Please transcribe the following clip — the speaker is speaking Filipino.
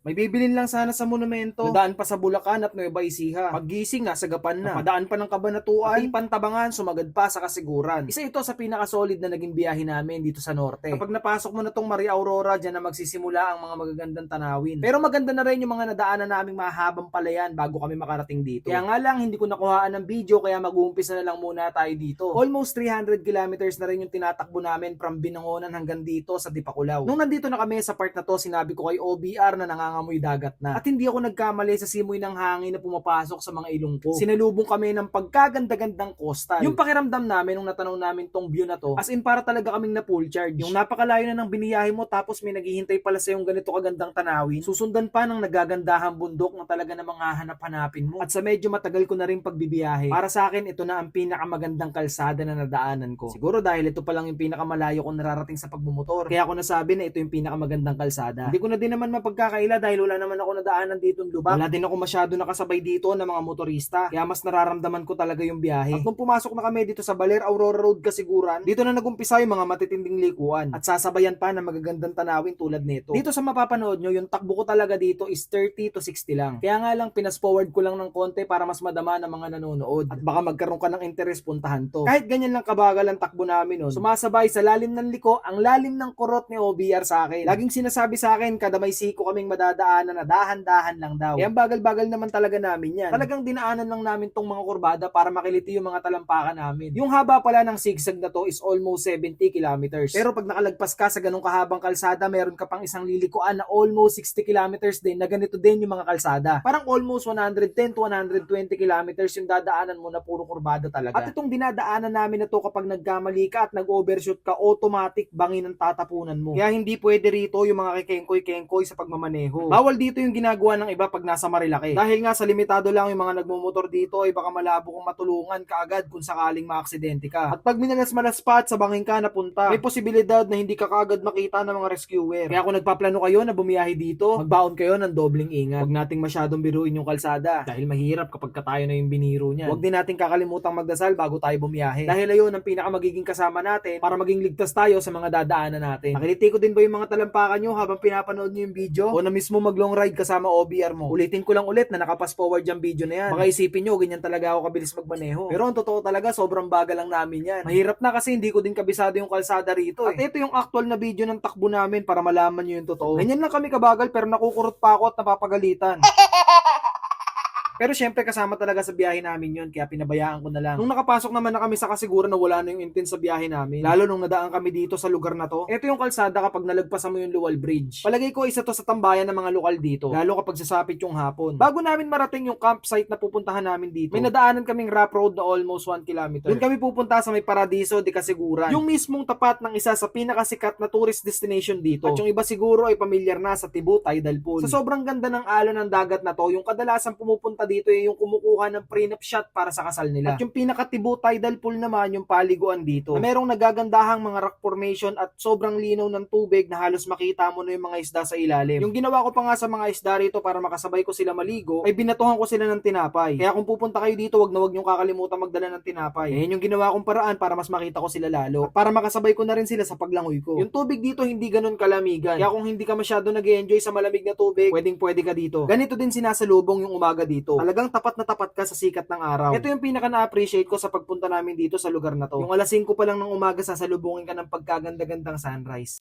May bibilin lang sana sa monumento. Nadaan pa sa Bulacan at Nueva Ecija. Paggising nasa Gapan na. Napadaan pa ng Cabanatuan. Pati Pantabangan, sumagad pa sa Kasiguran. Isa ito sa pinaka-solid na naging biyahe namin dito sa norte. Kapag napasok mo na tong Maria Aurora, dyan na magsisimula ang mga magagandang tanawin. Pero maganda na rin yung mga nadaanan naming mahabang palayan bago kami makarating dito. Kaya nga lang, hindi ko nakuhaan ng video kaya mag-uumpisa na lang muna tayo dito. Almost 300 kilometers na rin yung tinatakbo namin from Binangonan hanggang dito sa Dipakulaw. Nung nandito na kami sa part na to, sinabi ko kay OBR na nangangamoy dagat na. At hindi ako nagkamali sa simoy ng hangin na pumapasok sa mga ilong ko. Sinalubong kami ng pagkaganda-gandang coastal. Yung pakiramdam namin nung natanaw namin tong view na to, as in para talaga kaming na full charge. Yung napakalayo na ng biniyahe mo tapos may naghihintay pala sa yung ganito kagandang tanawin. Susundan pa ng nagagandahang bundok na talaga namang hahanap-hanapin mo. At sa medyo matagal ko na rin pagbibiyahe, para sa akin ito na ang pinakamagandang kalsada na nadaanan ko. Siguro dahil ito pa lang yung pinakamalayo ko nararating sa pagmumotor. Kaya ako nasabi na ito yung pinakamagandang kalsada. Hindi ko na din naman mapagkakaila dahil wala naman ako nadaanan dito ng lubak. Wala din ako masyado nakasabay dito ng mga motorista. Kaya mas nararamdaman ko talaga yung biyahe. At nung pumasok na kami dito sa Baler Aurora Road Kasiguran, dito na nagumpisa yung mga matitinding likuan. At sasabayan pa ng magagandang tanawin tulad nito. Dito sa mapapanood nyo, yung takbo ko talaga dito is 30 to 60 lang. Kaya nga lang pinas-forward ko lang ng konti para mas madama ng mga nanonood. At baka magkaroon ka ng interes, puntahan to. Kahit ganyan lang kabagal ang takbo namin nun, sumasabay sa lalim ng liko ang lalim ng kurot ni OBR sa akin. Laging sinasabi sa akin kada may siko kaming madadaanan na dahan-dahan lang daw. Kaya ang bagal-bagal naman talaga namin yan. Talagang dinaanan lang namin tong mga kurbada para makiliti yung mga talampakan namin. Yung haba pala ng zigzag na to is almost 70 kilometers. Pero pag nakalagpas ka sa ganung kahabang kalsada, meron ka pang isang lilikuan na almost 60 kilometers din na ganito din yung mga kalsada. Parang almost 110 to 120 kilometers yung dadaanan mo na puro kurbada talaga. At itong dinadaanan namin na to kapag nagkamali ka at nag-overshoot ka, automatic bangin ang tatapunan mo. Kaya hindi pwede rito yung mga kikengkoy-kengkoy sa pagmamaneho. Bawal dito yung ginagawa ng iba pag nasa Marilaki. Dahil nga sa limitado lang yung mga nagmumotor dito ay baka malabo kong matulungan kaagad kung sakaling maaksidente ka. At pag minalas-malas pa at sa bangin ka napunta, may posibilidad na hindi ka kaagad makita ng mga rescuer. Kaya kung nagpaplano kayo na bumiyahe dito, magbaon kayo ng dobling ingat. Huwag nating masyadong biruin yung kalsada dahil mahirap kapag tayo na yung biniro niyan. Huwag din natin kakalimutang magdasal bago tayo bumiyahe. Dahil ayun ang pinakamagiging kasama natin para maging ligtas tayo sa mga dadaanan natin. Nakiliti ko din ba yung mga talampakan nyo habang pinapanood nyo yung video? O na mismo mag long ride kasama OBR mo? Ulitin ko lang ulit na nakapas forward yung video na yan. Baka isipin nyo, ganyan talaga ako kabilis magmaneho. Pero ang totoo talaga, sobrang bagal lang namin yan. Mahirap na kasi hindi ko din kabisado yung kalsada rito eh. At ito yung actual na video ng takbo namin para malaman nyo yung totoo. Ganyan lang kami kabagal pero nakukurot pa ako at napapagalitan. Pero syempre kasama talaga sa biyahe namin yun, kaya pinabayaan ko na lang. Nung nakapasok naman na kami sa Kasiguran na wala na yung intense sa biyahe namin, lalo nung nadaan kami dito sa lugar na to, ito yung kalsada kapag nalagpasan mo yung Luwal Bridge. Palagay ko isa to sa tambayan ng mga lokal dito, lalo kapag sasapit yung hapon. Bago namin marating yung campsite na pupuntahan namin dito, may nadaanan kaming rough road na almost 1 kilometer. Doon kami pupunta sa may Paradiso de Kasiguran, yung mismong tapat ng isa sa pinakasikat na tourist destination dito. At yung iba siguro ay pamilyar na sa Tibu Tidal Pool. Sa sobrang ganda ng alon ng dagat na to, yung kadalasan pumupunta dito ay yung kumukuha ng prenup shot para sa kasal nila. At yung pinaka-Tibu Tidal Pool naman yung paliguan dito, na merong nagagandahang mga rock formation at sobrang linaw ng tubig na halos makita mo na yung mga isda sa ilalim. Yung ginawa ko pa nga sa mga isda rito para makasabay ko sila maligo, ay binatuhan ko sila ng tinapay. Kaya kung pupunta kayo dito, wag na wag niyong kakalimutan magdala ng tinapay. Yan yung ginawa kong paraan para mas makita ko sila lalo. At para makasabay ko na rin sila sa paglangoy ko. Yung tubig dito hindi ganun kalamigan. Kaya kung hindi ka masyado nag-enjoy sa malamig na tubig, pwede ka dito. Ganito din sinasalubong yung umaga dito. Talagang tapat na tapat ka sa sikat ng araw. Ito yung pinaka na-appreciate ko sa pagpunta namin dito sa lugar na to. Yung alas 5 pa lang ng umaga sasalubungin ka ng pagkaganda-gandang sunrise.